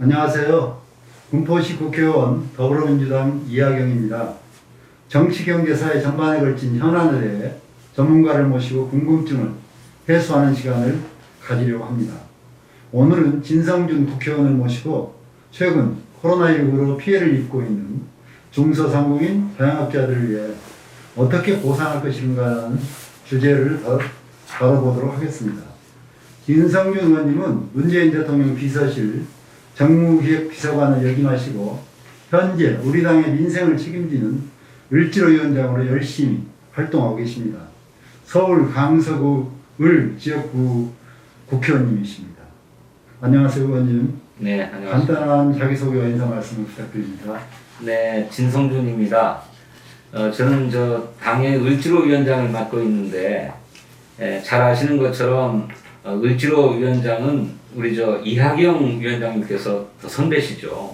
안녕하세요. 군포시 국회의원 더불어민주당 이하경입니다. 정치, 경제, 사회 전반에 걸친 현안에 대해 전문가를 모시고 궁금증을 해소하는 시간을 가지려고 합니다. 오늘은 진성준 국회의원을 모시고 최근 코로나19로 피해를 입고 있는 중소상공인 자영업자들을 위해 어떻게 보상할 것인가라는 주제를 다뤄보도록 하겠습니다. 진성준 의원님은 문재인 대통령 비서실 정무기획비서관을 역임하시고 현재 우리 당의 민생을 책임지는 을지로위원장으로 열심히 활동하고 계십니다. 서울 강서구 을 지역구 국회의원님이십니다. 안녕하세요, 의원님. 네, 안녕하십니까. 간단한 자기소개와 인사 말씀을 부탁드립니다. 네, 진성준입니다. 저는 당의 을지로위원장을 맡고 있는데, 잘 아시는 것처럼 을지로위원장은 우리 이하경 위원장님께서 더 선배시죠.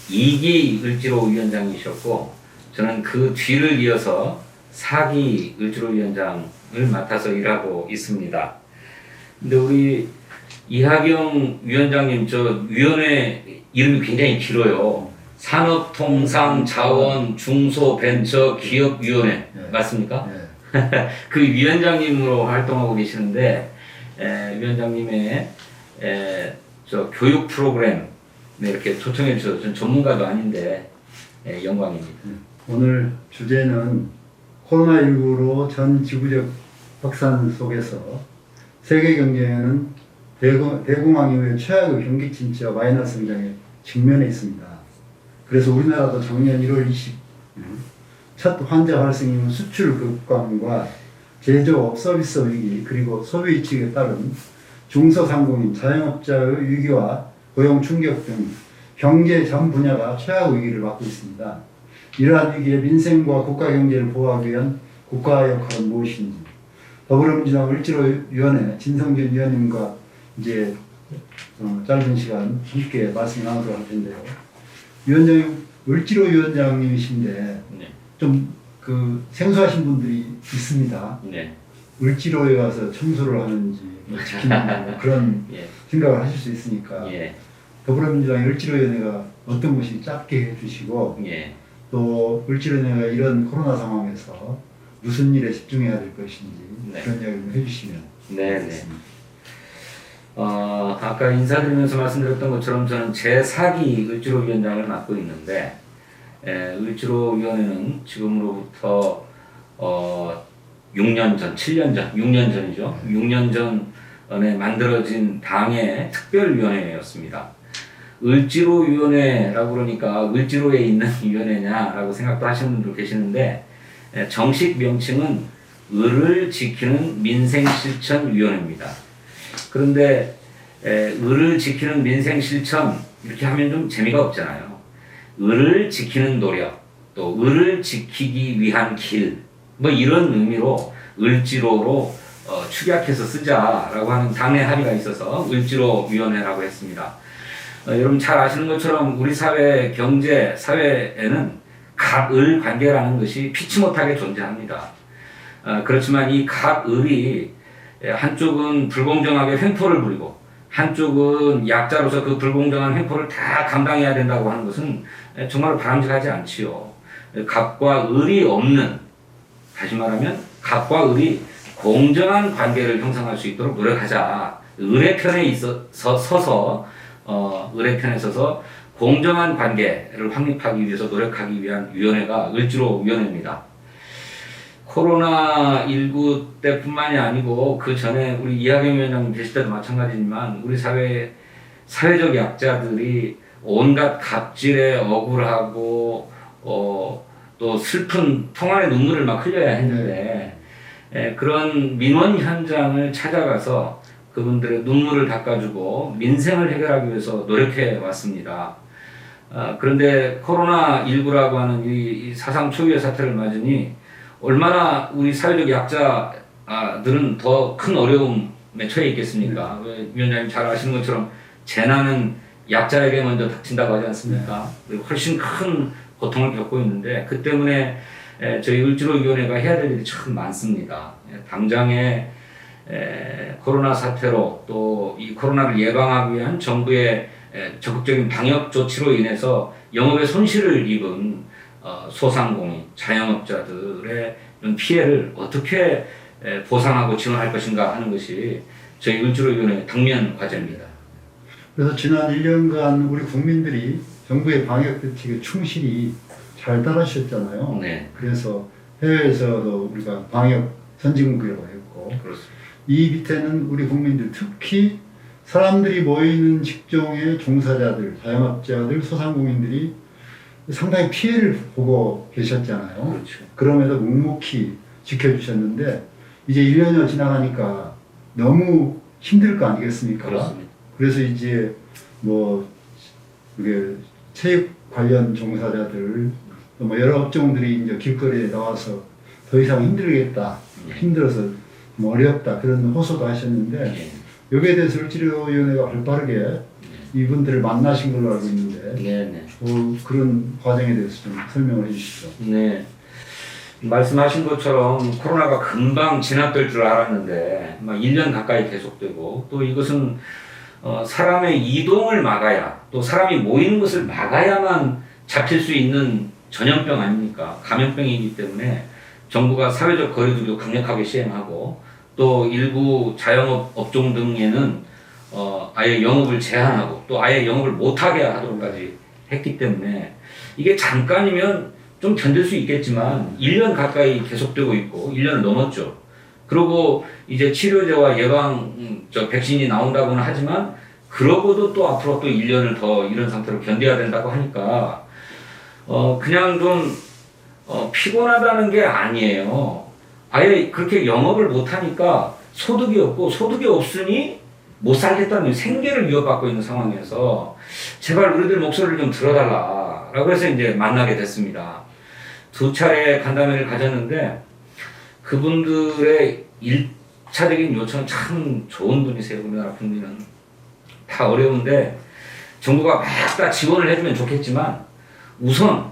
2기 을지로위원장이셨고, 저는 그 뒤를 이어서 4기 을지로위원장을 맡아서 일하고 있습니다. 근데 우리 이하경 위원장님 위원회 이름이 굉장히 길어요. 산업통상자원 중소벤처기업위원회 맞습니까? 네. 그 위원장님으로 활동하고 계시는데 위원장님의 교육 프로그램 이렇게 초청해 주셔서 저는 전문가도 아닌데 영광입니다. 오늘 주제는 코로나19로 전 지구적 확산 속에서 세계 경제는 대공황 이후에 최악의 경기 침체와 마이너스 성장에 직면해 있습니다. 그래서 우리나라도 작년 1월 20일 첫 환자 발생 이후 수출 급감과 제조업 서비스 위기 그리고 소비 위축에 따른 중소상공인 자영업자의 위기와 고용 충격 등 경제 전 분야가 최악 위기를 맞고 있습니다. 이러한 위기에 민생과 국가 경제를 보호하기 위한 국가 역할은 무엇인지 더불어민주당 을지로위원회 진성준 위원님과 이제 짧은 시간 함께 말씀 나누도록 할 텐데요. 위원장님, 을지로위원장님이신데 네. 좀 생소하신 분들이 있습니다. 네. 을지로에 가서 청소를 하는지 지키는 그런 예. 생각을 하실 수 있으니까 예. 더불어민주당 을지로위원회가 어떤 것이 짧게 해주시고 예. 또 을지로위원회가 이런 코로나 상황에서 무슨 일에 집중해야 될 것인지 네. 그런 이야기 좀 해주시면 좋겠습니다. 아까 인사드리면서 말씀드렸던 것처럼 저는 제4기 을지로위원장을 맡고 있는데 을지로위원회는 지금으로부터 6년 전, 7년 전, 6년 전이죠. 6년 전에 만들어진 당의 특별위원회였습니다. 을지로위원회라고 그러니까 을지로에 있는 위원회냐라고 생각도 하시는 분들 계시는데 정식 명칭은 을을 지키는 민생실천위원회입니다. 그런데 을을 지키는 민생실천 이렇게 하면 좀 재미가 없잖아요. 을을 지키는 노력, 또 을을 지키기 위한 길, 이런 의미로 을지로로 축약해서 쓰자라고 하는 당내 합의가 있어서 을지로위원회라고 했습니다. 여러분 잘 아시는 것처럼 우리 사회, 경제, 사회에는 갑을 관계라는 것이 피치 못하게 존재합니다. 그렇지만 이 갑을이 한쪽은 불공정하게 횡포를 부리고 한쪽은 약자로서 그 불공정한 횡포를 다 감당해야 된다고 하는 것은 정말 바람직하지 않지요. 갑과 을이 없는, 다시 말하면 갑과 을이 공정한 관계를 형성할 수 있도록 노력하자. 을의 편에 서서 을의 편에 서서 공정한 관계를 확립하기 위해서 노력하기 위한 위원회가 을지로위원회입니다. 코로나19 때뿐만이 아니고 그 전에 우리 이하경 위원장님 계실 때도 마찬가지지만 우리 사회적 약자들이 온갖 갑질에 억울하고 또 슬픈 통안의 눈물을 막 흘려야 했는데 그런 민원 현장을 찾아가서 그분들의 눈물을 닦아주고 민생을 해결하기 위해서 노력해 왔습니다. 그런데 코로나19라고 하는 이 사상 초유의 사태를 맞으니 얼마나 우리 사회적 약자들은 더 큰 어려움에 처해 있겠습니까? 위원장님 잘 아시는 것처럼 재난은 약자에게 먼저 닥친다고 하지 않습니까? 그리고 훨씬 큰 고통을 겪고 있는데 그 때문에 저희 을지로위원회가 해야 될 일이 참 많습니다. 당장에 코로나 사태로 또 이 코로나를 예방하기 위한 정부의 적극적인 방역 조치로 인해서 영업에 손실을 입은 소상공인, 자영업자들의 이런 피해를 어떻게 보상하고 지원할 것인가 하는 것이 저희 을지로위원회 당면 과제입니다. 그래서 지난 1년간 우리 국민들이 정부의 방역 대책에 충실히 잘 따르셨잖아요. 네. 그래서 해외에서도 우리가 방역 선진국이라고 했고, 그렇습니다. 이 밑에는 우리 국민들, 특히 사람들이 모이는 직종의 종사자들, 자영업자들, 소상공인들이 상당히 피해를 보고 계셨잖아요. 그렇죠. 그럼에도 묵묵히 지켜주셨는데 이제 1년여 지나가니까 너무 힘들 거 아니겠습니까? 그렇습니다. 그래서 이제 뭐 그게 체육 관련 종사자들 또 뭐 여러 업종들이 이제 길거리에 나와서 더 이상 힘들겠다, 힘들어서 뭐 어렵다 그런 호소도 하셨는데 여기에 대해서 을지로위원회가 발빠르게 이분들을 만나신 걸로 알고 있는데 네. 그런 과정에 대해서 좀 설명을 해주시죠. 네. 말씀하신 것처럼 코로나가 금방 지나갈 줄 알았는데 막 1년 가까이 계속되고 또 이것은 사람의 이동을 막아야 또 사람이 모이는 것을 막아야만 잡힐 수 있는 전염병 아닙니까? 감염병이기 때문에 정부가 사회적 거리두기도 강력하게 시행하고 또 일부 자영업 업종 등에는 아예 영업을 제한하고 또 아예 영업을 못하게 하도록까지 했기 때문에 이게 잠깐이면 좀 견딜 수 있겠지만 1년 가까이 계속되고 있고 1년을 넘었죠. 그리고 이제 치료제와 예방 백신이 나온다고는 하지만 그러고도 또 앞으로 또 1년을 더 이런 상태로 견뎌야 된다고 하니까 그냥 좀 피곤하다는 게 아니에요. 아예 그렇게 영업을 못하니까 소득이 없고 소득이 없으니 못 살겠다는 생계를 위협받고 있는 상황에서 제발 우리들 목소리를 좀 들어달라라고 해서 이제 만나게 됐습니다. 2차례 간담회를 가졌는데 그분들의 1차적인 요청은 참 좋은 분이세요. 우리나라 국민은 다 어려운데 정부가 막 다 지원을 해주면 좋겠지만 우선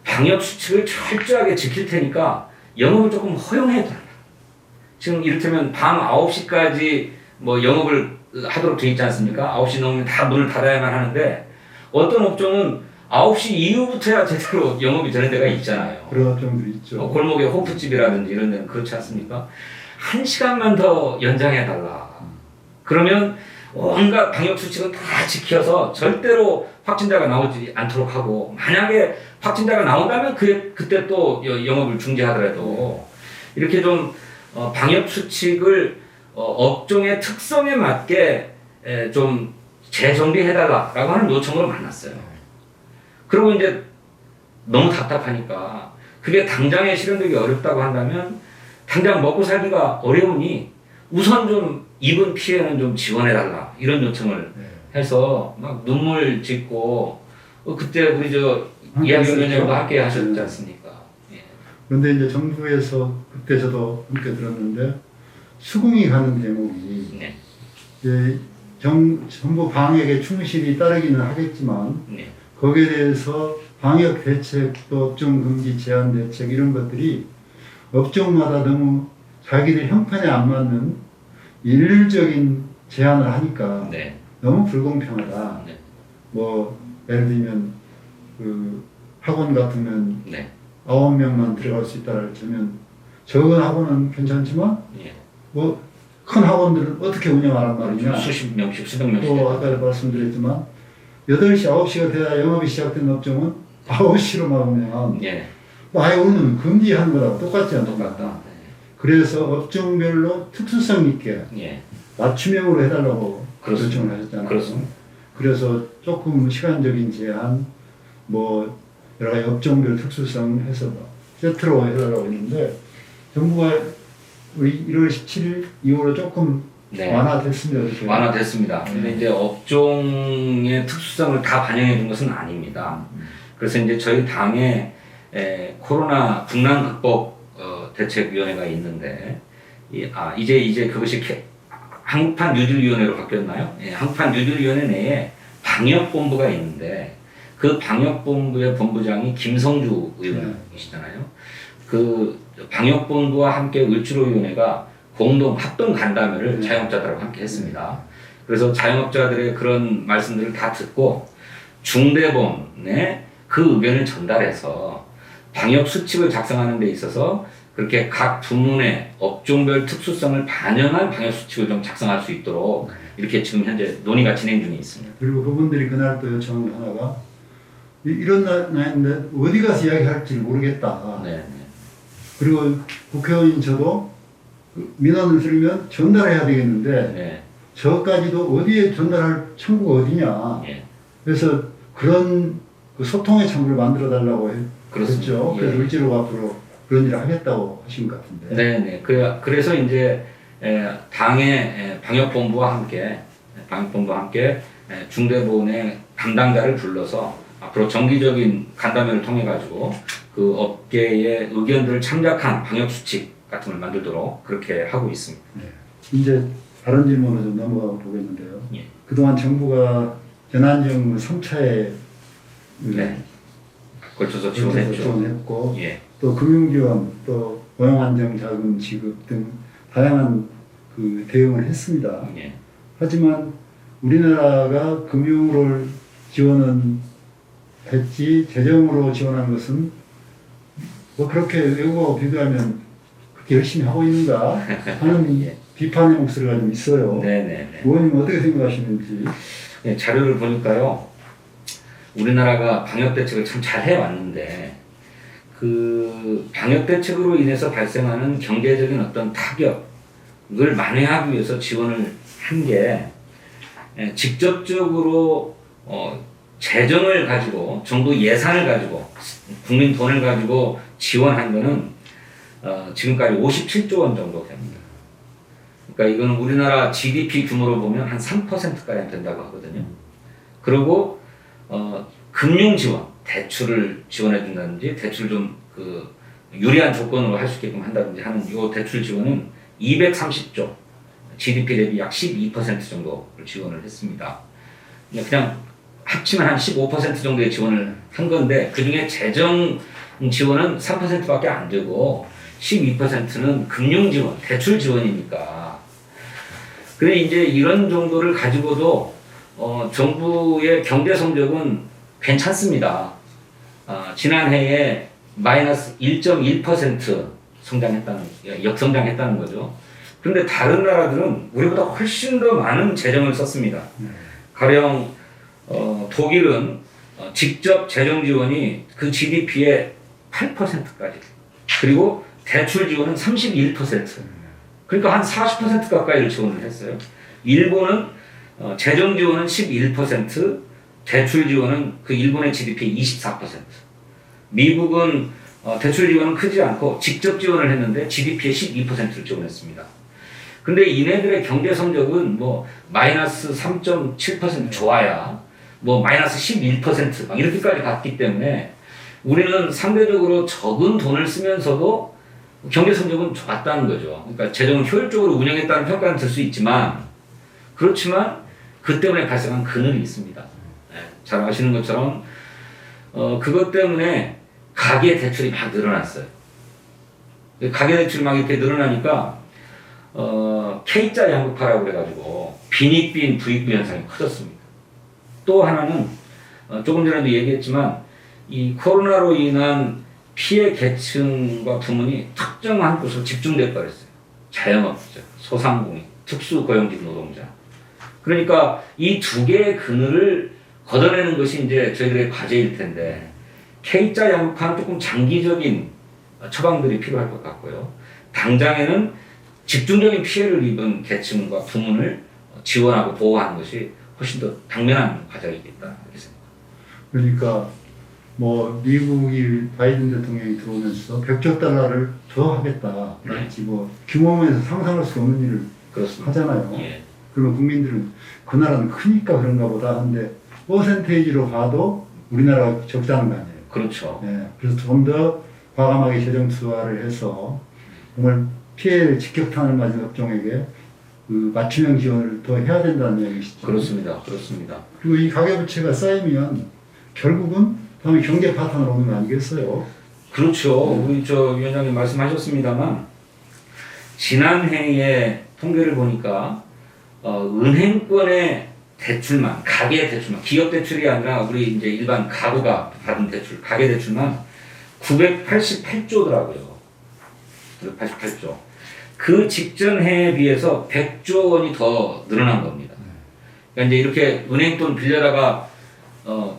방역 수칙을 철저하게 지킬 테니까 영업을 조금 허용해달라. 지금 이를테면 밤 9시까지 뭐 영업을 하도록 되어 있지 않습니까? 9시 넘으면 다 문을 닫아야만 하는데 어떤 업종은 9시 이후부터야 제대로 영업이 되는 데가 있잖아요. 그런 업종들이 있죠. 골목에 호프집이라든지 이런 데는 그렇지 않습니까? 1시간만 더 연장해달라. 그러면 온갖 방역수칙은 다 지켜서 절대로 확진자가 나오지 않도록 하고 만약에 확진자가 나온다면 그때 또 영업을 중지하더라도 이렇게 좀 방역수칙을 업종의 특성에 맞게 좀 재정비해달라라고 하는 요청으로 만났어요. 그리고 이제 너무 답답하니까 그게 당장에 실현되기 어렵다고 한다면 당장 먹고 살기가 어려우니 우선 좀 입은 피해는 좀 지원해달라 이런 요청을 해서 막 눈물 짓고 그때 우리 이야기위원회도 함께 하셨지 않습니까? 예. 그런데 이제 정부에서 그때 저도 함께 들었는데 수긍이 가는 대목이 네. 정부 방역에 충실히 따르기는 하겠지만 네. 거기에 대해서 방역 대책 또 업종 금기 제한 대책 이런 것들이 업종마다 너무 자기들 형편에 안 맞는 일률적인 제한을 하니까 네. 너무 불공평하다. 네. 뭐 예를 들면 그 학원 같으면 네. 9명만 들어갈 수 있다고 하면 적은 학원은 괜찮지만 예. 뭐 큰 학원들은 어떻게 운영하란 말이냐. 수십 명씩 수백 명씩. 또 아까 말씀드렸지만 8시, 9시가 돼야 영업이 시작된 업종은 9시로만 오면 예. 뭐 아예 우리는 금지하는 거라고 똑같지 않습니까? 똑같다. 그래서 업종별로 특수성 있게 예. 맞춤형으로 해달라고 그렇습니다. 요청을 하셨잖아요. 그렇습니다. 그래서 조금 시간적인 제한, 뭐 여러 가지 업종별 특수성 해서 세트로 해달라고 했는데 정부가 우리 1월 17일 이후로 조금 네. 완화됐습니다. 이렇게. 완화됐습니다. 근데 이제 업종의 특수성을 다 반영해 준 것은 아닙니다. 그래서 이제 저희 당에 코로나 국난 극복 대책위원회가 있는데 이제 그것이 한국판 뉴딜위원회로 바뀌었나요? 예, 한국판 뉴딜위원회 내에 방역본부가 있는데 그 방역본부의 본부장이 김성주 의원이시잖아요. 그 방역본부와 함께 을지로위원회가 공동 합동 간담회를 자영업자들하고 함께 했습니다. 그래서 자영업자들의 그런 말씀들을 다 듣고 중대본에 그 의견을 전달해서 방역 수칙을 작성하는 데 있어서 그렇게 각 부문의 업종별 특수성을 반영한 방역 수칙을 좀 작성할 수 있도록 이렇게 지금 현재 논의가 진행 중에 있습니다. 그리고 그분들이 그날 또 요청한 게 하나가 이런 나인데 어디 가서 이야기할지 모르겠다. 네. 그리고 국회의원인 저도 그 민원을 쓰면 전달해야 되겠는데 네. 저까지도 어디에 전달할 창구가 어디냐. 예. 그래서 그런 그 소통의 창구를 만들어 달라고 그렇습니다. 했죠. 예. 그래서 을지로 앞으로 그런 일을 하겠다고 하신 것 같은데. 네네. 그래서 이제 당의 방역본부와 함께 중대본의 담당자를 불러서 앞으로 정기적인 간담회를 통해 가지고 그 업계의 의견들을 참작한 방역 수칙 같은 걸 만들도록 그렇게 하고 있습니다. 네. 이제 다른 질문으로 좀 넘어가 보겠는데요. 예. 그동안 정부가 재난지원금 3차에 네. 걸쳐서 지원했죠. 지원했고 예. 또 금융지원, 또 고용안정자금 지급 등 다양한 그 대응을 했습니다. 예. 하지만 우리나라가 금융으로 지원은 했지 재정으로 지원한 것은 뭐 그렇게 외국하고 비교하면 그렇게 열심히 하고 있는가 하는 예. 비판의 목소리가 좀 있어요. 네네네. 의원님 어떻게 생각하시는지. 네, 자료를 보니까요. 우리나라가 방역 대책을 참 잘 해왔는데 그 방역 대책으로 인해서 발생하는 경제적인 어떤 타격을 만회하기 위해서 지원을 한 게 직접적으로 재정을 가지고 정부 예산을 가지고 국민 돈을 가지고 지원한 거는 지금까지 57조 원 정도 됩니다. 그러니까 이건 우리나라 GDP 규모로 보면 한 3%가량 된다고 하거든요. 그리고 금융 지원, 대출을 지원해 준다든지 대출 좀 그 유리한 조건으로 할 수 있게끔 한다든지 하는 이 대출 지원은 230조, GDP 대비 약 12% 정도를 지원을 했습니다. 그냥 합치면 한 15% 정도의 지원을 한 건데 그 중에 재정 지원은 3%밖에 안 되고 12%는 금융 지원, 대출 지원이니까. 그래 이제 이런 정도를 가지고도 정부의 경제 성적은 괜찮습니다. 지난해에 마이너스 1.1% 역성장했다는 거죠. 그런데 다른 나라들은 우리보다 훨씬 더 많은 재정을 썼습니다. 가령 독일은 직접 재정 지원이 그 GDP의 8%까지, 그리고 대출 지원은 31%, 그러니까 한 40% 가까이를 지원을 했어요. 일본은 재정 지원은 11%, 대출 지원은 그 일본의 GDP의 24%. 미국은 대출 지원은 크지 않고 직접 지원을 했는데 GDP의 12%를 지원했습니다. 근데 이네들의 경제 성적은 뭐 마이너스 3.7% 좋아야 뭐 마이너스 11% 막 이렇게까지 갔기 때문에 우리는 상대적으로 적은 돈을 쓰면서도 경제 성적은 좋았다는 거죠. 그러니까 재정을 효율적으로 운영했다는 평가는 들 수 있지만, 그렇지만 그 때문에 발생한 그늘이 있습니다. 잘 아시는 것처럼 그것 때문에 가계 대출이 막 늘어났어요. 가계 대출이 막 이렇게 늘어나니까 K자 양극화라고 그래가지고 빈익빈 부익부 현상이 커졌습니다. 또 하나는 조금 전에도 얘기했지만 이 코로나로 인한 피해 계층과 부문이 특정한 곳으로 집중돼 버렸어요. 자영업자, 소상공인, 특수고용직 노동자. 그러니까 이 두 개의 그늘을 걷어내는 것이 이제 저희들의 과제일 텐데, K자 양극화는 조금 장기적인 처방들이 필요할 것 같고요. 당장에는 집중적인 피해를 입은 계층과 부문을 지원하고 보호하는 것이 훨씬 더 당면한 과제이겠다 이렇게 생각합니다. 그러니까 뭐 미국이 바이든 대통령이 들어오면서 100조 달러를 더 하겠다. 그렇지 뭐 규모에서 상상할 수 없는 일을 그렇습니다. 하잖아요. 예. 그러면 국민들은 그 나라는 크니까 그런가 보다 하는데 퍼센테이지로 봐도 우리나라가 적다는 거 아니에요. 그렇죠. 예, 그래서 좀 더 과감하게 재정 투하를 해서 정말 피해를 직격탄을 맞은 업종에게 그 맞춤형 지원을 더 해야 된다는 얘기시죠. 그렇습니다. 그렇습니다. 그리고 이 가계부채가 쌓이면 결국은 다음에 경제 파탄으로 오는 거 아니겠어요? 그렇죠. 우리 저 위원장님 말씀하셨습니다만 지난해에 통계를 보니까 은행권의 대출만, 가계 대출만, 기업 대출이 아니라 우리 이제 일반 가구가 받은 대출, 가계 대출만 988조더라고요. 988조. 그 직전 해에 비해서 100조 원이 더 늘어난 겁니다. 그러니까 이제 이렇게 은행 돈 빌려다가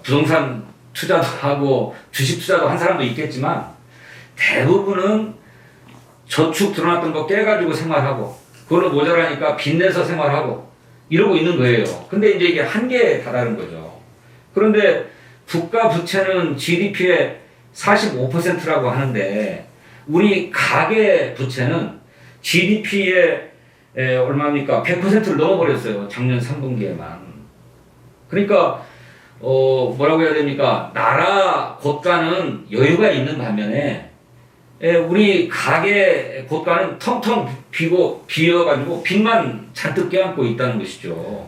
부동산 투자도 하고 주식 투자도 한 사람도 있겠지만 대부분은 저축 들어놨던 거 깨가지고 생활하고 그걸로 모자라니까 빚내서 생활하고 이러고 있는 거예요. 근데 이제 이게 한계에 달하는 거죠. 그런데 국가 부채는 GDP의 45%라고 하는데 우리 가계 부채는 GDP의 얼마입니까? 100%를 넘어버렸어요. 작년 3분기에만. 그러니까 뭐라고 해야 됩니까? 나라 고가는 여유가 있는 반면에 우리 가계 고가는 텅텅 비어가지고 빚만 잔뜩 껴안고 있다는 것이죠.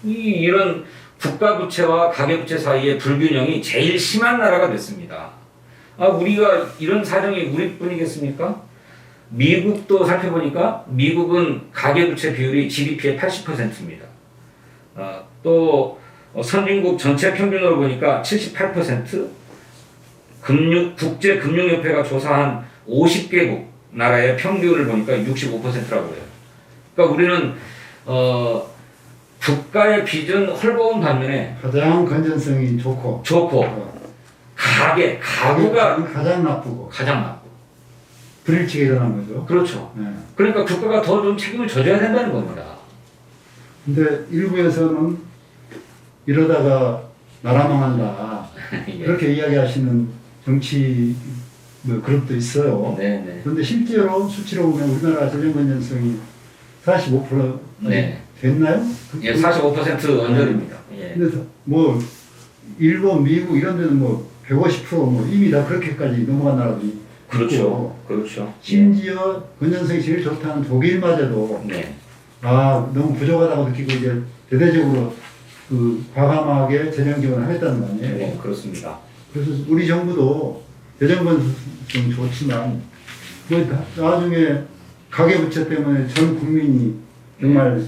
이런 국가 부채와 가계 부채 사이의 불균형이 제일 심한 나라가 됐습니다. 우리가 이런 사정이 우리뿐이겠습니까? 미국도 살펴보니까 미국은 가계 부채 비율이 GDP의 80%입니다. 또 선진국 전체 평균으로 보니까 78%, 국제금융협회가 조사한 50개국 나라의 평균을 보니까 65%라고 해요. 그러니까 우리는 국가의 빚은 헐거운 반면에 가장 건전성이 좋고 가구가 가장 나쁘고 가장 나쁘고 불일치가 일어난 거죠. 그렇죠. 네. 그러니까 국가가 더 좀 책임을 져줘야 된다는 겁니다. 근데 일부에서는 이러다가 나라 망한다 예. 그렇게 이야기하시는 정치 그룹도 있어요. 네네. 그런데 실제로 수치로 보면 우리나라 재정 건전성이 45% 네. 됐나요? 예, 45% 언저리입니다. 예. 근데 뭐 일본, 미국 이런 데는 뭐 150% 이미 다 그렇게까지 넘어간 나라들이 그렇죠. 있고, 그렇죠. 심지어 건전성이 제일 좋다는 독일마저도 네. 너무 부족하다고 느끼고 이제 대대적으로 과감하게 재정 지원을 하겠다는 거 아니에요. 네, 그렇습니다. 그래서 우리 정부도 재정 건전성 좋지만 나중에 가계부채 때문에 전 국민이 정말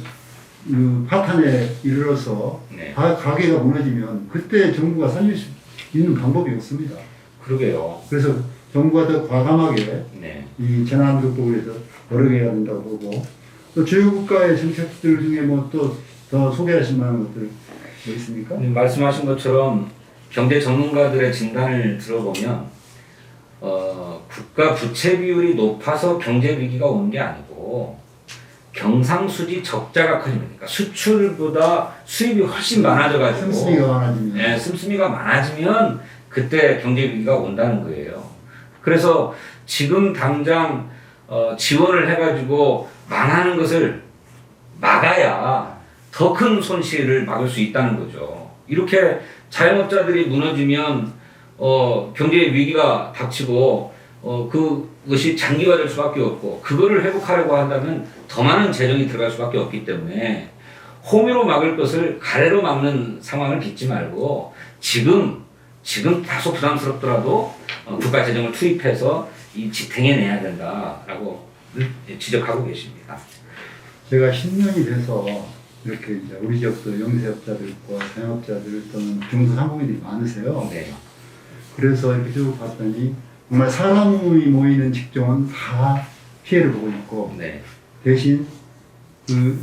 파탄에 이르러서 네. 가계가 무너지면 그때 정부가 살릴 수 있는 방법이 없습니다. 그러게요. 그래서 정부가 더 과감하게 네. 이 재난 극복을 위해서 노력해야 된다고 보고 또 주요 국가의 정책들 중에 뭐 또 더 소개하실 만한 것들 뭐 있습니까? 말씀하신 것처럼 경제 전문가들의 진단을 들어보면 국가 부채 비율이 높아서 경제 위기가 온 게 아니고 경상수지 적자가 커지니까 수출보다 수입이 훨씬 많아져가지고 씀씀이가 많아지면 네, 씀씀이가 많아지면 그때 경제 위기가 온다는 거예요. 그래서 지금 당장 지원을 해가지고 망하는 것을 막아야 더 큰 손실을 막을 수 있다는 거죠. 이렇게 자영업자들이 무너지면 경제 위기가 닥치고 그것이 장기화될 수밖에 없고 그거를 회복하려고 한다면 더 많은 재정이 들어갈 수밖에 없기 때문에 호미로 막을 것을 가래로 막는 상황을 빚지 말고 지금 다소 부담스럽더라도 국가 재정을 투입해서 이 지탱해내야 된다라고 지적하고 계십니다. 제가 10년이 돼서 이렇게 이제 우리 지역도 영세업자들과 자영업자들 또는 중소상공인들이 많으세요. 네. 그래서 이렇게 쭉 봤더니 정말 사람이 모이는 직종은 다 피해를 보고 있고 네. 대신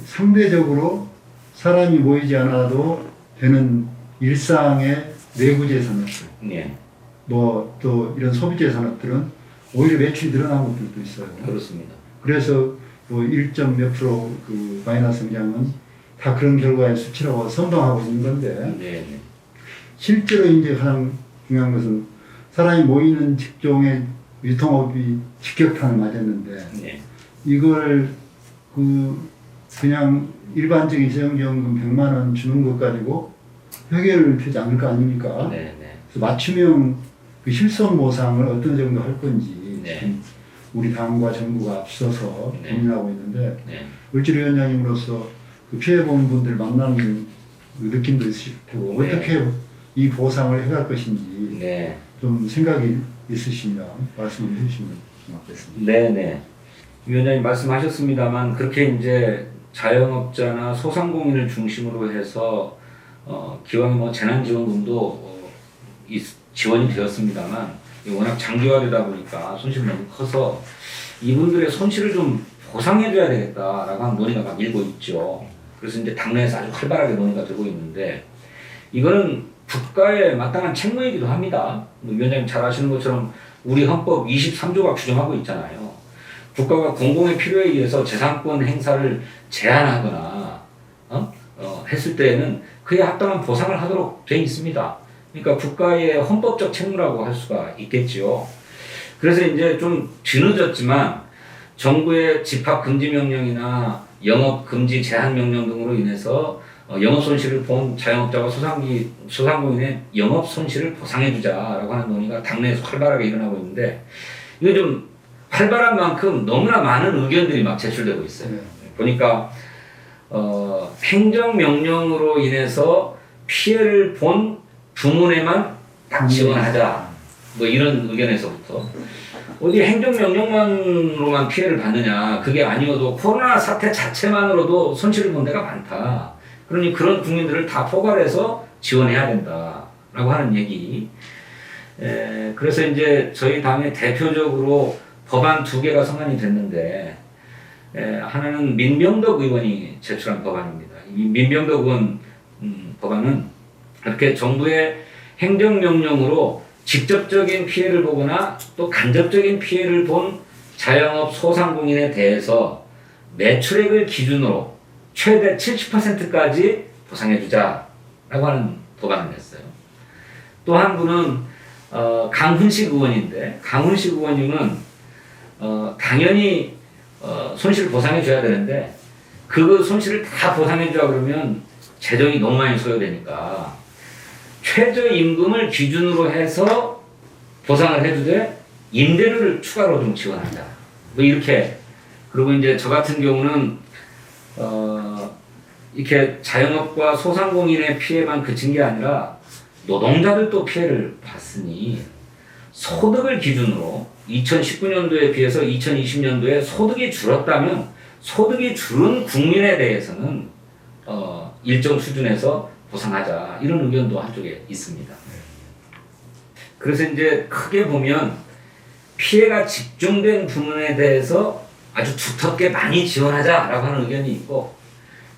상대적으로 사람이 모이지 않아도 되는 일상의 내구재 산업들 네. 뭐 또 이런 소비재 산업들은 오히려 매출이 늘어난 것들도 있어요. 그렇습니다. 그래서 뭐 1몇 프로 마이너스 성장은 다 그런 결과의 수치라고 선동하고 있는 건데 네. 실제로 이제 가장 중요한 것은 사람이 모이는 직종의 유통업이 직격탄을 맞았는데 네. 이걸 그냥 일반적인 재정지원금 100만 원 주는 것 가지고 해결을 되지 않을 거 아닙니까? 네. 그래서 맞춤형 실손 보상을 어떤 정도 할 건지 네. 지금 우리 당과 정부가 앞서서 네. 고민하고 있는데 네. 을지로위원장님으로서 피해본 분들 만나는 느낌도 있으실 테고 네. 어떻게 이 보상을 해갈 것인지 네. 좀 생각이 있으시면 말씀을 해주시면 고맙겠습니다. 네네. 위원장님 말씀하셨습니다만 그렇게 이제 자영업자나 소상공인을 중심으로 해서 기왕 뭐 재난지원금도 지원이 되었습니다만 워낙 장기화되다 보니까 손실이 너무 커서 이분들의 손실을 좀 보상해줘야 되겠다라고 하는 논의가 막 일고 있죠. 그래서 이제 당내에서 아주 활발하게 논의가 되고 있는데 이거는 국가의 마땅한 책무이기도 합니다. 위원장님 잘 아시는 것처럼 우리 헌법 23조가 규정하고 있잖아요. 국가가 공공의 필요에 의해서 재산권 행사를 제한하거나 했을 때에는 그에 합당한 보상을 하도록 되어 있습니다. 그러니까 국가의 헌법적 책무라고 할 수가 있겠지요. 그래서 이제 좀 뒤늦었지만 정부의 집합 금지 명령이나 영업 금지 제한 명령 등으로 인해서 영업 손실을 본 자영업자와 소상공인의 영업 손실을 보상해주자라고 하는 논의가 당내에서 활발하게 일어나고 있는데 이거 좀 활발한 만큼 너무나 많은 의견들이 막 제출되고 있어요. 보니까 행정명령으로 인해서 피해를 본 부문에만 딱 지원하자 뭐 이런 의견에서부터 어디 행정명령만으로만 피해를 받느냐 그게 아니어도 코로나 사태 자체만으로도 손실을 본 데가 많다. 그러니 그런 국민들을 다 포괄해서 지원해야 된다라고 하는 얘기. 그래서 이제 저희 당의 대표적으로 법안 2개가 성안이 됐는데 하나는 민병덕 의원이 제출한 법안입니다. 이 민병덕 의원 법안은 이렇게 정부의 행정명령으로 직접적인 피해를 보거나 또 간접적인 피해를 본 자영업 소상공인에 대해서 매출액을 기준으로 최대 70%까지 보상해주자라고 하는 법안을 냈어요. 또 한 분은 강훈식 의원인데 강훈식 의원님은 당연히 손실을 보상해줘야 되는데 그 손실을 다 보상해주자 그러면 재정이 너무 많이 소요되니까 최저임금을 기준으로 해서 보상을 해주되 임대료를 추가로 좀 지원한다. 뭐 이렇게. 그리고 이제 저 같은 경우는 이렇게 자영업과 소상공인의 피해만 그친 게 아니라 노동자들도 피해를 봤으니 소득을 기준으로 2019년도에 비해서 2020년도에 소득이 줄었다면 소득이 줄은 국민에 대해서는 일정 수준에서 보상하자 이런 의견도 한쪽에 있습니다. 그래서 이제 크게 보면 피해가 집중된 부분에 대해서 아주 두텁게 많이 지원하자라고 하는 의견이 있고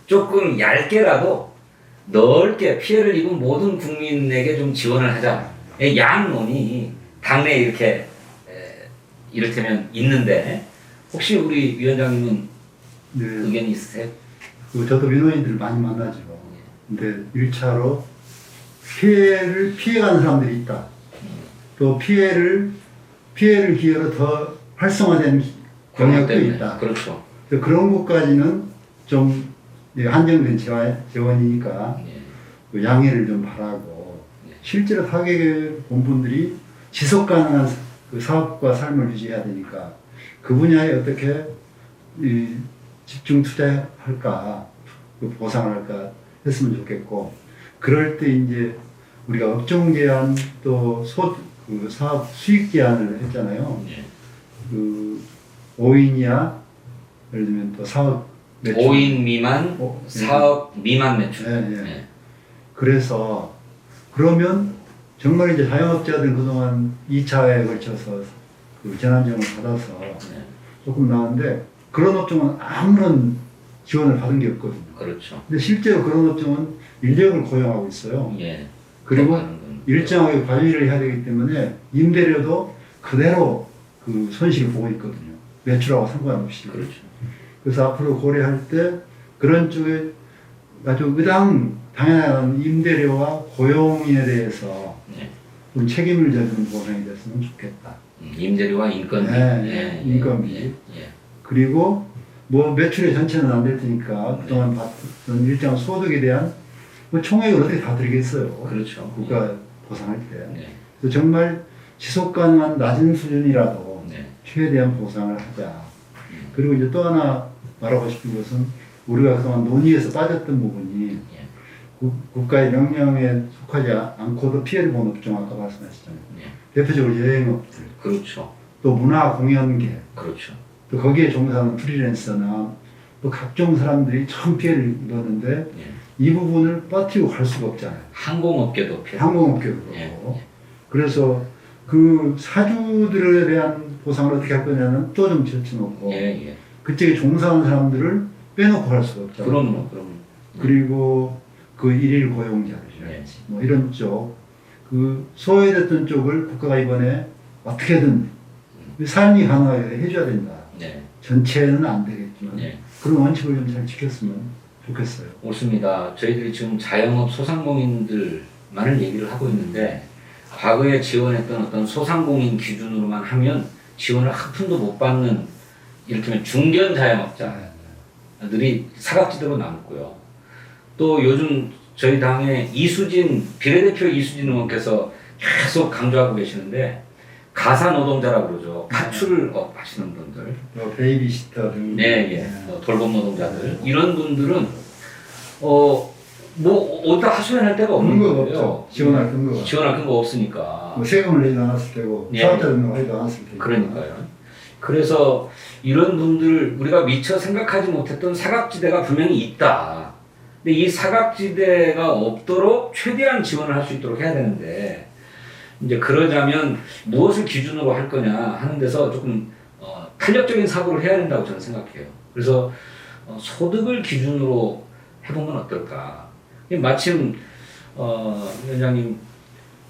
조금 얇게라도 넓게 피해를 입은 모든 국민에게 좀 지원을 하자. 양론이 당내에 이렇게 이를테면 있는데 혹시 우리 위원장님은 네. 의견이 있으세요? 저도 민원인들 많이 만나죠. 근데 1차로 피해를 피해가는 사람들이 있다. 또 피해를 기회로 더 활성화된 영역도 있다. 그렇죠. 그런 것까지는 좀 한정된 재원이니까 그 양해를 좀 바라고 실제로 타격을 본 분들이 지속 가능한 그 사업과 삶을 유지해야 되니까 그 분야에 어떻게 집중 투자할까, 그 보상을 할까 했으면 좋겠고, 그럴 때 이제 우리가 업종 제한 또 그 사업 수익 제한을 했잖아요. 그 5인 이하, 예를 들면 또 사업 매출 5인 미만, 사업 미만 매출. 네. 그래서 그러면 정말 이제 자영업자들 그동안 2차에 걸쳐서 그 재난지원을 받아서 조금 나은데 그런 업종은 아무런 지원을 받은 게 없거든요. 그렇죠. 근데 실제로 그런 업종은 인력을 고용하고 있어요. 그리고 일정하게 관리를 해야 되기 때문에 임대료도 그대로 그 손실을 보고 있거든요. 매출하고 상관없이. 그렇죠. 그래서 앞으로 고려할 때 그런 쪽에 아주 당연한 임대료와 고용에 대해서 좀 책임을 져주는 보상이 됐으면 좋겠다. 임대료와 인건비. 인건비. 그리고 뭐 매출의 전체는 안 될 테니까 그동안 받던 일정 소득에 대한 뭐 총액을 어떻게 다 드리겠어요. 그렇죠. 국가 보상할 때. 그래서 정말 지속 가능한 낮은 수준이라도 최대한 보상을 하자. 그리고 이제 또 하나 말하고 싶은 것은 우리가 그동안 논의에서 빠졌던 부분이 국가의 명령에 속하지 않고도 피해를 본 업종 아까 말씀하셨잖아요. 대표적으로 여행업들. 그렇죠. 또 문화 공연계. 그렇죠. 또 거기에 종사하는 프리랜서나 또 각종 사람들이 참 피해를 입었는데 예. 이 부분을 빠뜨리고 갈 수가 없잖아요. 항공업계도 피해. 항공업계도 그렇고. 예. 그래서 그 사주들에 대한 보상을 어떻게 할 거냐는 또 좀 제쳐놓고 예. 그쪽에 종사하는 사람들을 빼놓고 갈 수가 없잖아요. 그럼요. 그리고 그 일일 고용자들이랄지 예. 뭐 이런 쪽, 그 소외됐던 쪽을 국가가 이번에 어떻게든 삶이 가능하게 해줘야 된다. 네. 전체는 안 되겠지만 네. 그런 원칙을 좀 잘 지켰으면 좋겠어요. 옳습니다. 저희들이 지금 자영업 소상공인들만을 얘기를 하고 있는데 과거에 지원했던 어떤 소상공인 기준으로만 하면 지원을 한 푼도 못 받는 이를테면 중견 자영업자들이 사각지대로 남고요. 또 요즘 저희 당의 비례대표 이수진 의원께서 계속 강조하고 계시는데 가사 노동자라고 그러죠. 파출업 하시는 분들. 또 베이비시터 등. 네. 돌봄 노동자들. 이런 분들은 뭐 어디다 하소연할 데가 없는 근거가 거예요. 없죠. 지원할 근거가. 지원할 근거 없으니까. 뭐 세금을 내지 않았을 테고 예. 사업자 등록을 하지도 않았을 테고. 그러니까요. 그래서 이런 분들 우리가 미처 생각하지 못했던 사각지대가 분명히 있다. 근데 이 사각지대가 없도록 최대한 지원을 할 수 있도록 해야 되는데 이제 그러자면 무엇을 기준으로 할 거냐 하는 데서 조금 탄력적인 사고를 해야 된다고 저는 생각해요. 그래서 소득을 기준으로 해보면 어떨까. 마침 위원장님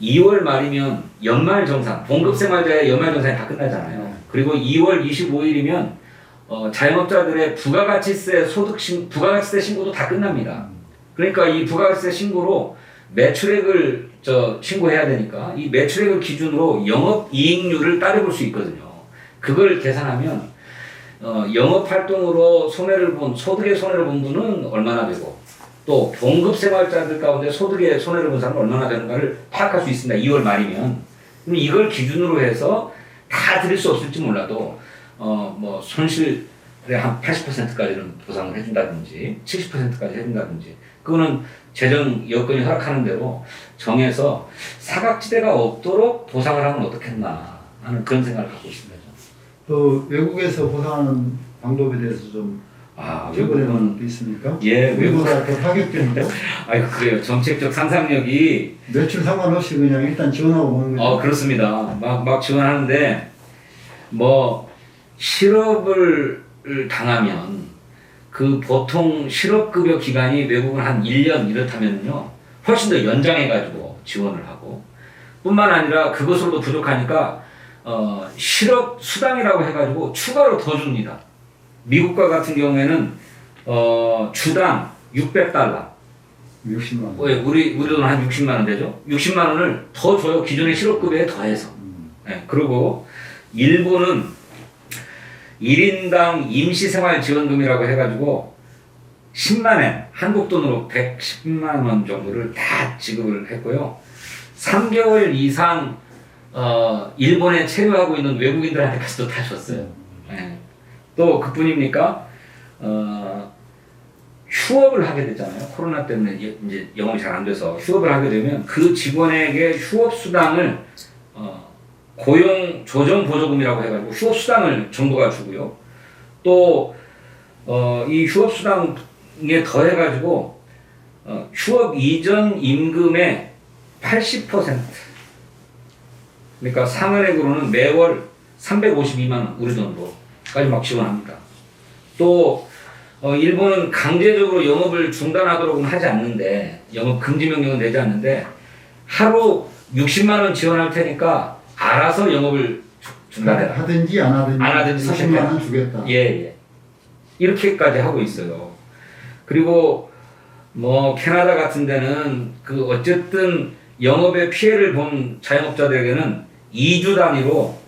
2월 말이면 연말정산, 봉급생활자의 연말정산이 다 끝나잖아요. 그리고 2월 25일이면 자영업자들의 부가가치세 부가가치세 신고도 다 끝납니다. 그러니까 이 부가가치세 신고로 매출액을 신고해야 되니까 이 매출액을 기준으로 영업이익률을 따져볼 수 있거든요. 그걸 계산하면 영업활동으로 소득의 손해를 본 분은 얼마나 되고 또 봉급생활자들 가운데 소득의 손해를 본 사람은 얼마나 되는가를 파악할 수 있습니다. 2월 말이면. 그럼 이걸 기준으로 해서 다 드릴 수 없을지 몰라도 뭐 손실의 한 80%까지는 보상을 해준다든지 70%까지 해준다든지 그거는 재정 여건이 허락하는 대로 정해서 사각지대가 없도록 보상을 하면 어떻겠나 하는 그런 생각을 갖고 있습니다. 또 외국에서 보상하는 방법에 대해서 좀 외국은 게 있습니까? 예, 외국보다 더 파격적이고 아이고 그래요. 정책적 상상력이 매출 상관없이 그냥 일단 지원하고 오는 거죠. 그렇습니다. 막 지원하는데 뭐 실업을 당하면 그 보통 실업급여 기간이 외국은 한 1년 이렇다면요 훨씬 더 연장해가지고 지원을 하고 뿐만 아니라 그것으로도 부족하니까 실업 수당이라고 해가지고 추가로 더 줍니다. 미국과 같은 경우에는 주당 $600 60만 원. 우리 돈 한 60만 원 되죠? 60만 원을 더 줘요. 기존의 실업급여에 더해서. 네, 그리고 일본은 1인당 임시생활지원금이라고 해가지고 10만엔, 한국 돈으로 110만 원 정도를 다 지급을 했고요. 3개월 이상 일본에 체류하고 있는 외국인들한테까지도 다 줬어요. 네. 또 그뿐입니까? 휴업을 하게 되잖아요. 코로나 때문에 이제 영업이 잘 안 돼서 휴업을 하게 되면 그 직원에게 휴업 수당을 고용 조정 보조금이라고 해가지고 휴업 수당을 정부가 주고요. 또 이 휴업 수당에 더해가지고 휴업 이전 임금의 80% 그러니까 상한액으로는 매월 352만 원 우리 돈으로까지 막 지원합니다. 또 일본은 강제적으로 영업을 중단하도록은 하지 않는데 영업 금지 명령은 내지 않는데 하루 60만 원 지원할 테니까 알아서 영업을 중단해라. 하든지 안 하든지 60만 원 주겠다. 예. 이렇게까지 하고 있어요. 그리고 뭐 캐나다 같은 데는 그 어쨌든 영업에 피해를 본 자영업자들에게는 2주 단위로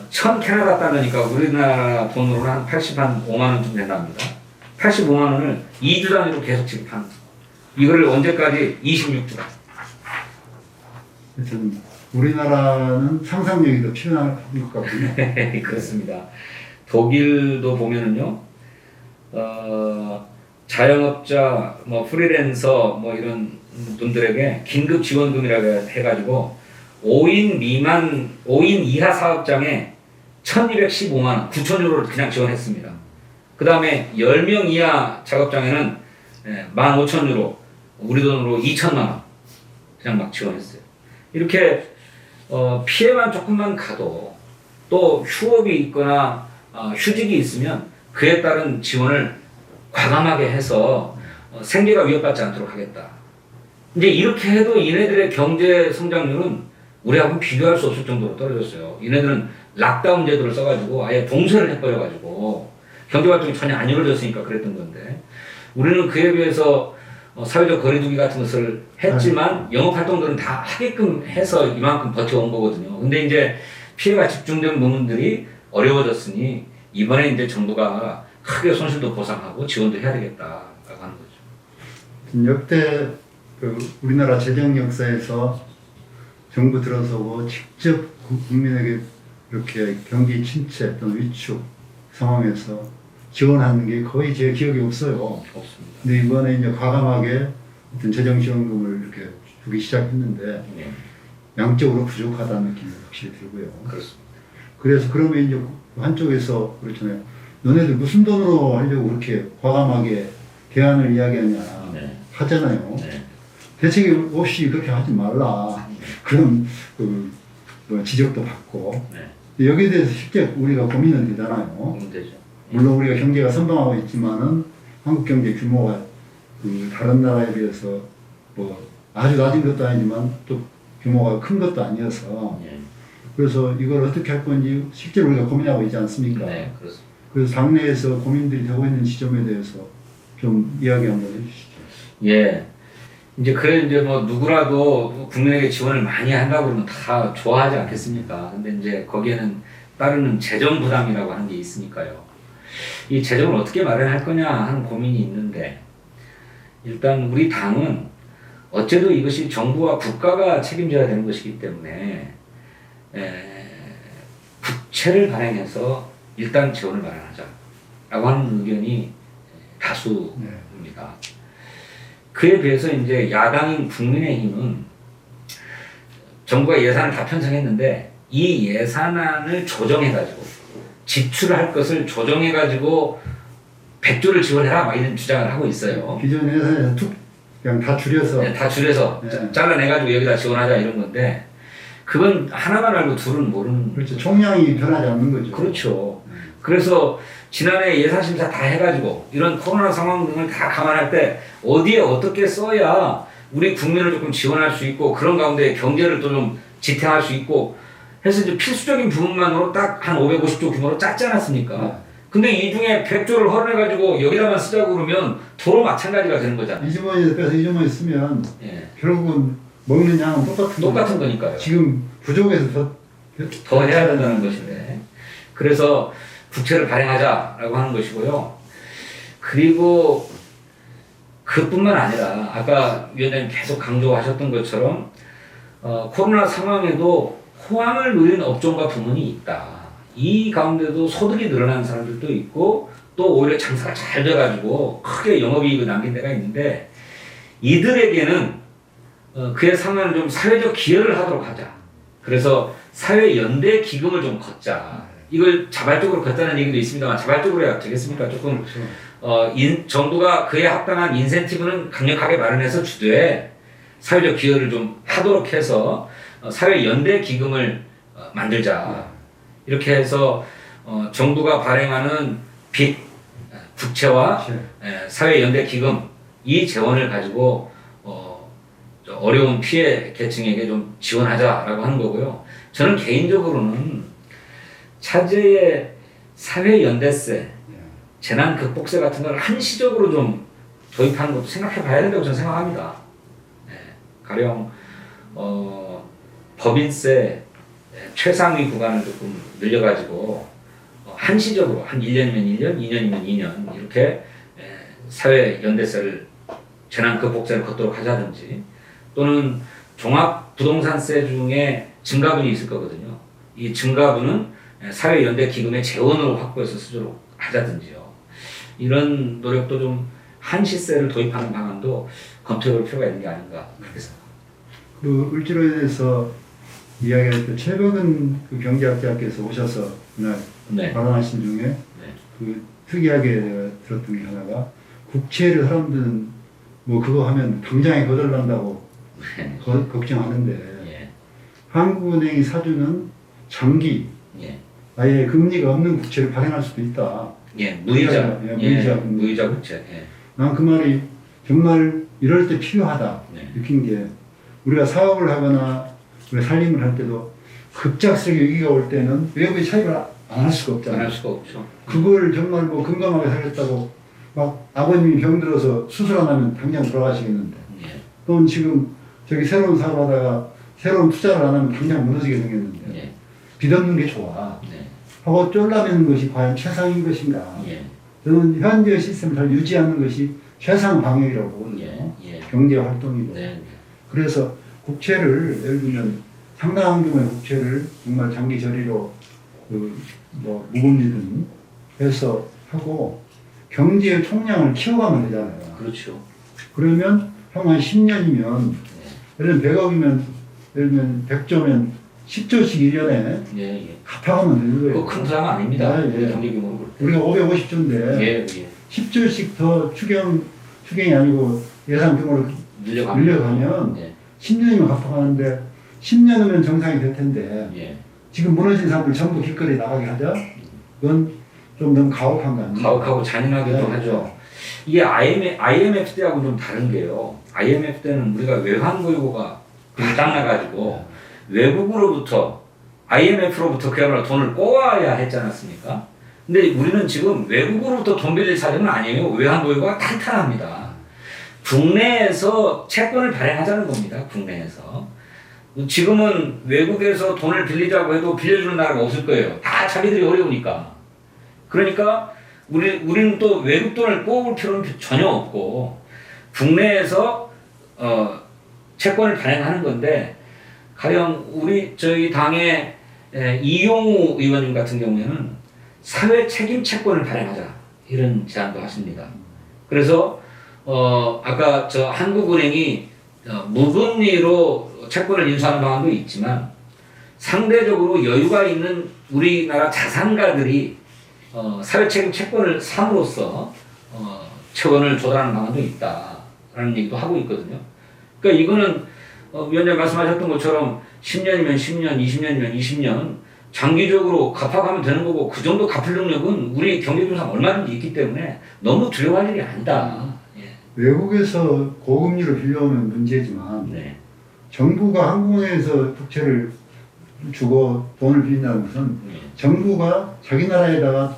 1000 캐나다 달러니까 우리나라 돈으로는 한 85만 원쯤 된답니다. 85만 원을 2주 단위로 계속 지급하는 거예요. 이거를 언제까지? 26주간. 하여튼 우리나라는 상상력이 더 필요한 것 같군요. 그렇습니다. 독일도 보면은요, 자영업자, 뭐 프리랜서, 뭐 이런 분들에게 긴급 지원금이라고 해가지고 5인 이하 사업장에 1215만 원, 9,000유로를 그냥 지원했습니다. 그 다음에 10명 이하 작업장에는 15,000유로, 우리 돈으로 2천만 원 그냥 막 지원했어요. 이렇게 피해만 조금만 가도 또 휴업이 있거나 휴직이 있으면 그에 따른 지원을 과감하게 해서 생계가 위협받지 않도록 하겠다. 이제 이렇게 해도 얘네들의 경제 성장률은 우리하고는 비교할 수 없을 정도로 떨어졌어요. 얘네들은 락다운 제도를 써가지고 아예 봉쇄를 해버려가지고 경제활동이 전혀 안 이루어졌으니까 그랬던 건데 우리는 그에 비해서 사회적 거리두기 같은 것을 했지만 영업활동들은 다 하게끔 해서 이만큼 버텨온 거거든요. 근데 이제 피해가 집중된 부분들이 어려워졌으니 이번에 이제 정부가 크게 손실도 보상하고 지원도 해야 되겠다라고 하는 거죠. 역대 그 우리나라 재정 역사에서 정부 들어서고 직접 국민에게 이렇게 경기 침체 또는 위축 상황에서 지원하는 게 거의 제 기억이 없어요. 없습니다. 근데 이번에 이제 과감하게 어떤 재정 지원금을 이렇게 주기 시작했는데 네, 양적으로 부족하다는 느낌이 확실히 들고요. 그렇습니다. 그래서 그러면 이제 한쪽에서 그렇잖아요. 너네들 무슨 돈으로 하려고 그렇게 과감하게 대안을 이야기하냐 네. 하잖아요. 네. 대책이 없이 그렇게 하지 말라. 그런 뭐 지적도 받고 네. 여기에 대해서 실제 우리가 고민은 되잖아요. 문제죠. 물론 우리가 경제가 선방하고 있지만은 한국 경제 규모가 그 다른 나라에 비해서 뭐 아주 낮은 것도 아니지만 또 규모가 큰 것도 아니어서 네. 그래서 이걸 어떻게 할 건지 실제로 우리가 고민하고 있지 않습니까? 네, 그렇습니다. 그래서 당내에서 고민들이 되고 있는 시점에 대해서 좀 이야기 한번 해주시죠. 예. 이제 그래 이제 뭐 누구라도 국민에게 지원을 많이 한다고 그러면 다 좋아하지 않겠습니까? 근데 이제 거기에는 따르는 재정 부담이라고 하는 게 있으니까요. 이 재정을 어떻게 마련할 거냐 하는 고민이 있는데 일단 우리 당은 어째도 이것이 정부와 국가가 책임져야 되는 것이기 때문에 부채를 발행해서 일단 지원을 마련하자라고 하는 의견이 다수입니다. 그에 비해서 이제 야당인 국민의힘은 정부가 예산을 다 편성했는데 이 예산안을 조정해가지고 지출을 할 것을 조정해가지고 100조를 지원해라 막 이런 주장을 하고 있어요. 기존 예산에서 그냥 다 줄여서 네, 다 줄여서 네. 잘라내가지고 여기다 지원하자 이런 건데 그건 하나만 알고 둘은 모르는. 그렇죠. 총량이 변하지 않는 거죠. 그렇죠. 그래서 지난해 예산심사 다 해가지고 이런 코로나 상황 등을 다 감안할 때 어디에 어떻게 써야 우리 국민을 조금 지원할 수 있고 그런 가운데 경제를 또 좀 지탱할 수 있고 해서 이제 필수적인 부분만으로 딱 한 550조 규모로 짰지 않았습니까? 근데 이 중에 100조를 허용해가지고 여기다만 쓰자고 그러면 도로 마찬가지가 되는 거잖아요. 이 주머니에서 빼서 이 주머니 쓰면 예. 결국은 먹는 양은 똑같은 거니까요. 지금 부족해서 더 해야 된다는 것인데 그래서 부채를 발행하자라고 하는 것이고요. 그리고 그뿐만 아니라 아까 위원장님 계속 강조하셨던 것처럼 코로나 상황에도 호황을 누린 업종과 부문이 있다. 이 가운데도 소득이 늘어난 사람들도 있고 또 오히려 장사가 잘 돼가지고 크게 영업이익을 남긴 데가 있는데 이들에게는 그에 상한 좀 사회적 기여를 하도록 하자. 그래서 사회연대 기금을 좀 걷자. 이걸 자발적으로 걷자는 얘기도 있습니다만 자발적으로 해야 되겠습니까? 조금 정부가 그에 합당한 인센티브는 강력하게 마련해서 주되 사회적 기여를 좀 하도록 해서 사회연대 기금을 만들자. 이렇게 해서 정부가 발행하는 빚, 국채와 사회연대 기금 이 재원을 가지고 어려운 피해 계층에게 좀 지원하자라고 하는 거고요. 저는 개인적으로는 차제의 사회연대세, 재난극복세 같은 걸 한시적으로 좀 도입하는 것도 생각해 봐야 된다고 저는 생각합니다. 가령 법인세 최상위 구간을 조금 늘려가지고 한시적으로 한 1년이면 1년, 2년이면 2년 이렇게 사회연대세를 재난극복세를 걷도록 하자든지 또는 종합부동산세 중에 증가분이 있을 거거든요. 이 증가분은 사회연대 기금의 재원으로 확보해서 쓰도록 하자든지요. 이런 노력도 좀 한시세를 도입하는 방안도 검토해볼 필요가 있는 게 아닌가 그렇게 생각합니다. 그 을지로에 대해서 이야기할 때 최백은 그 경제학자께서 오셔서 그날 네. 발언하신 중에 네. 그 특이하게 내가 들었던 게 하나가 국채를 사람들은 뭐 그거 하면 당장에 거덜난다고 걱정하는데 예. 한국은행이 사주는 장기 예. 아예 금리가 없는 국채를 발행할 수도 있다. 예. 무이자. 예, 무이자. 무이자 국채. 예. 난 그 말이 정말 이럴 때 필요하다 네. 느낀 게 우리가 사업을 하거나 우리가 살림을 할 때도 급작스럽게 위기가 올 때는 외부의 차입을 안 할 수가 없잖아요. 안 할 수가 없죠. 그걸 정말 뭐 금감하게 살겠다고 막 아버님이 병들어서 수술 안 하면 당장 돌아가시겠는데 예. 또는 지금 저기 새로운 사업 하다가 새로운 투자를 안 하면 당장 무너지게 생겼는데 예. 빚 없는 게 좋아 네. 하고 쫄라매는 것이 과연 최상인 것인가. 예. 저는 현재 시스템을 잘 유지하는 것이 최상 방역이라고 보거든요. 예. 경제 활동이고. 네. 그래서 국채를 예를 들면 상당한 규모의 국채를 정말 장기 저리로 뭐 무금리든 해서 하고 경제의 총량을 키워가면 되잖아요. 그렇죠. 그러면 형 한 10년이면 예. 예를 들면 100억이면 예를 들면 100조면 10조씩 1년에 예. 예. 갚아가면 되는 거예요. 그거 큰 부담 아닙니다. 예. 경제 규모로 볼 때. 우리가 550조인데 예. 예. 10조씩 더 추경이 아니고 예산 규모를 늘려가면 예. 10년이면 갚아가는데 10년 후면 정상이 될 텐데 예. 지금 무너진 사람들 전부 길거리에 나가게 하자? 그건 좀 너무 가혹한 거 아니에요? 가혹하고 잔인하기도 네. 하죠. 이게 IMF 때하고 좀 다른 게요. IMF 때는 우리가 외환 보유고가 딱 나가지고 외국으로부터 IMF로부터 그야말로 돈을 꼬아야 했지 않았습니까? 근데 우리는 지금 외국으로부터 돈 빌릴 사정은 아니에요. 외환 보유고가 탄탄합니다. 국내에서 채권을 발행하자는 겁니다. 국내에서. 지금은 외국에서 돈을 빌리자고 해도 빌려주는 나라가 없을 거예요. 다 자기들이 어려우니까. 그러니까 우리는 또 외국 돈을 꼬을 필요는 전혀 없고 국내에서 채권을 발행하는 건데 가령 저희 당의 이용우 의원님 같은 경우에는 사회 책임 채권을 발행하자 이런 제안도 하십니다. 그래서 아까 저 한국은행이 무금리로 채권을 인수하는 방안도 있지만 상대적으로 여유가 있는 우리나라 자산가들이 사회책임 채권을 삼으로써 채권을 조달하는 방안도 있다라는 얘기도 하고 있거든요. 그러니까 이거는 위원장님 말씀하셨던 것처럼 10년이면 10년, 20년이면 20년 장기적으로 갚아가면 되는 거고 그 정도 갚을 능력은 우리 경제조상 얼마든지 있기 때문에 너무 두려워할 일이 아니다. 예. 외국에서 고금리로 빌려오면 문제지만 네. 정부가 한국은행에서 국채를 주고 돈을 빌린다는 것은 정부가 자기 나라에다가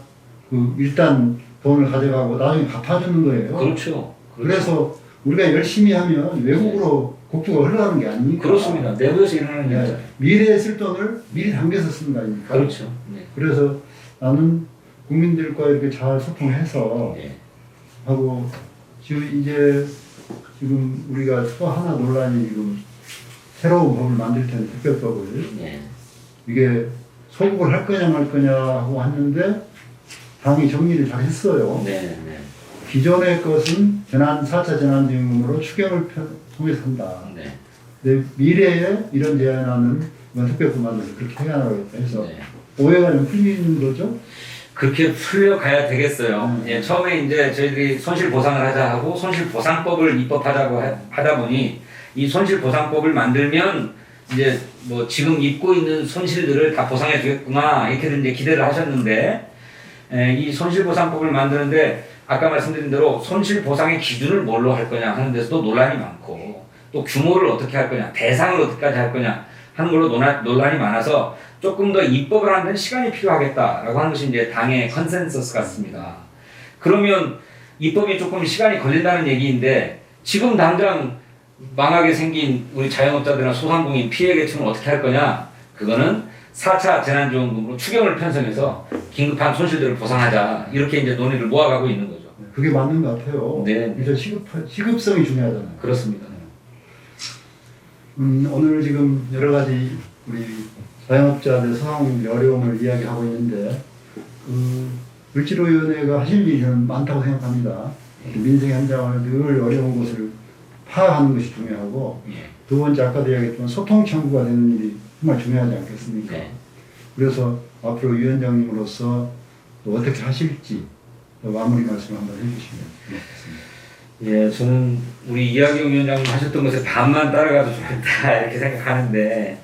일단 돈을 가져가고 나중에 갚아주는 거예요. 그렇죠. 그래서 우리가 열심히 하면 외국으로 국주가 흘러가는 게 아니니까. 그렇습니다. 내부에서 일어나는 게 아니라. 미래에 쓸 돈을 미리 당겨서 쓰는 거 아닙니까? 그렇죠. 네. 그래서 나는 국민들과 이렇게 잘 소통해서 네. 하고 지금 우리가 또 하나 논란이 지금 새로운 법을 만들 텐데 특별법을 네. 이게 소급을 할 거냐 말 거냐 하고 했는데 당이 정리를 잘 했어요. 네. 네. 기존의 것은 4차 재난지원금으로 추경을 통해서 한다. 네. 근데 미래에 이런 제안하는 특별법 만들어서 그렇게 해가라고 해서 네. 오해가 좀 풀리는 거죠? 그렇게 풀려가야 되겠어요. 예, 처음에 이제 저희들이 손실보상을 하자 하고 손실보상법을 입법하자고 하다 보니 이 손실보상법을 만들면 이제 뭐 지금 입고 있는 손실들을 다 보상해 주겠구나 이렇게 이제 기대를 하셨는데 이 손실보상법을 만드는데 아까 말씀드린 대로 손실보상의 기준을 뭘로 할 거냐 하는 데서도 논란이 많고 또 규모를 어떻게 할 거냐 대상을 어떻게까지 할 거냐 하는 걸로 논란이 많아서 조금 더 입법을 하는 데는 시간이 필요하겠다라고 하는 것이 이제 당의 컨센서스 같습니다. 그러면 입법이 조금 시간이 걸린다는 얘기인데 지금 당장 망하게 생긴 우리 자영업자들이나 소상공인 피해 계층을 어떻게 할 거냐? 그거는 4차 재난지원금으로 추경을 편성해서 긴급한 손실들을 보상하자 이렇게 이제 논의를 모아가고 있는 거죠. 그게 맞는 것 같아요. 네. 이제 시급성이 중요하잖아요. 그렇습니다. 오늘 지금 여러 가지 우리 자영업자들 소상공인의 어려움을 이야기하고 있는데 을지로위원회가 하실 일이 저는 많다고 생각합니다. 민생 현장을 늘 어려운 것을 파악하는 것이 중요하고 예. 두 번째 아까도 이야기했지만 소통 창구가 되는 일이 정말 중요하지 않겠습니까? 네. 그래서 앞으로 위원장님으로서 또 어떻게 하실지 마무리 말씀 한번 해주시면 고맙겠습니다. 예, 저는 우리 이학용 위원장님 하셨던 것에 반만 따라가도 좋겠다 이렇게 생각하는데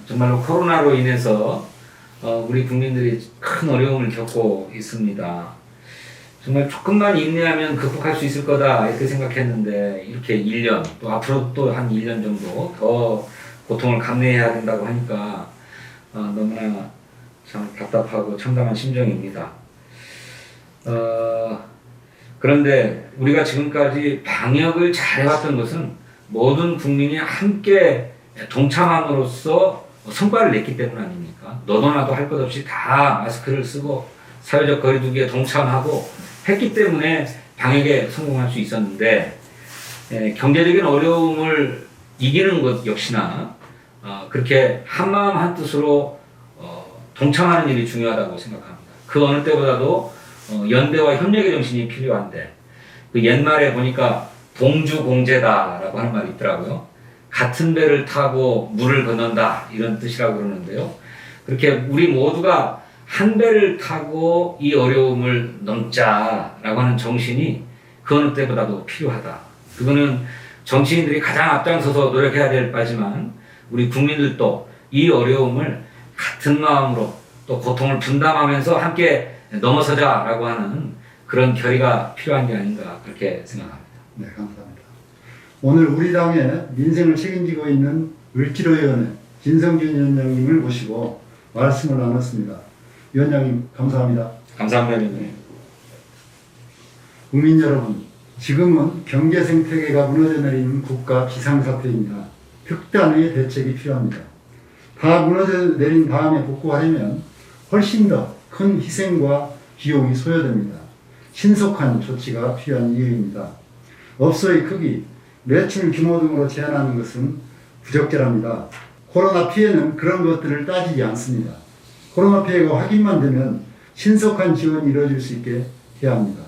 정말로 코로나로 인해서 우리 국민들이 큰 어려움을 겪고 있습니다. 정말 조금만 인내하면 극복할 수 있을 거다 이렇게 생각했는데 이렇게 1년 또 앞으로 또 한 1년 정도 더 고통을 감내해야 된다고 하니까 너무나 참 답답하고 참담한 심정입니다. 그런데 우리가 지금까지 방역을 잘해왔던 것은 모든 국민이 함께 동참함으로써 성과를 냈기 때문 아닙니까? 너도나도 할 것 없이 다 마스크를 쓰고 사회적 거리두기에 동참하고 했기 때문에 방역에 성공할 수 있었는데 경제적인 어려움을 이기는 것 역시나 그렇게 한마음 한뜻으로 동참하는 일이 중요하다고 생각합니다. 그 어느 때보다도 연대와 협력의 정신이 필요한데 그 옛말에 보니까 동주공제다라고 하는 말이 있더라고요. 같은 배를 타고 물을 건넌다 이런 뜻이라고 그러는데요. 그렇게 우리 모두가 한 배를 타고 이 어려움을 넘자라고 하는 정신이 그 어느 때보다도 필요하다. 그거는 정치인들이 가장 앞장서서 노력해야 될 바지만 우리 국민들도 이 어려움을 같은 마음으로 또 고통을 분담하면서 함께 넘어서자라고 하는 그런 결의가 필요한 게 아닌가 그렇게 생각합니다. 네, 감사합니다. 오늘 우리 당의 민생을 책임지고 있는 을지로위원회 진성준 위원장님을 모시고 말씀을 나눴습니다. 위원장님 감사합니다. 감사합니다, 위원장님. 국민 여러분, 지금은 경제 생태계가 무너져 내리는 국가 비상사태입니다. 특단의 대책이 필요합니다. 다 무너져 내린 다음에 복구하려면 훨씬 더 큰 희생과 비용이 소요됩니다. 신속한 조치가 필요한 이유입니다. 업소의 크기, 매출 규모 등으로 제한하는 것은 부적절합니다. 코로나 피해는 그런 것들을 따지지 않습니다. 코로나 피해가 확인만 되면 신속한 지원이 이루어질 수 있게 해야 합니다.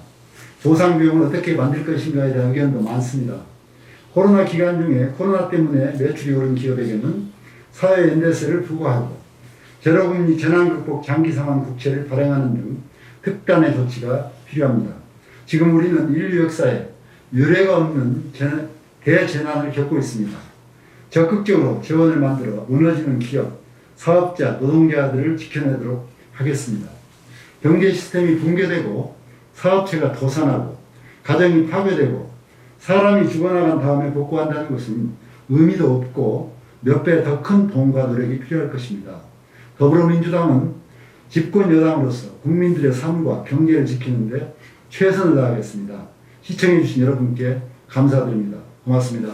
보상비용을 어떻게 만들 것인가에 대한 의견도 많습니다. 코로나 기간 중에 코로나 때문에 매출이 오른 기업에게는 사회연대세를 부과하고 제로금리 재난극복 장기상환 국채를 발행하는 등 특단의 조치가 필요합니다. 지금 우리는 인류 역사에 유례가 없는 대재난을 겪고 있습니다. 적극적으로 재원을 만들어 무너지는 기업, 사업자, 노동자들을 지켜내도록 하겠습니다. 경제 시스템이 붕괴되고 사업체가 도산하고 가정이 파괴되고 사람이 죽어나간 다음에 복구한다는 것은 의미도 없고 몇 배 더 큰 돈과 노력이 필요할 것입니다. 더불어민주당은 집권 여당으로서 국민들의 삶과 경제를 지키는 데 최선을 다하겠습니다. 시청해주신 여러분께 감사드립니다. 고맙습니다.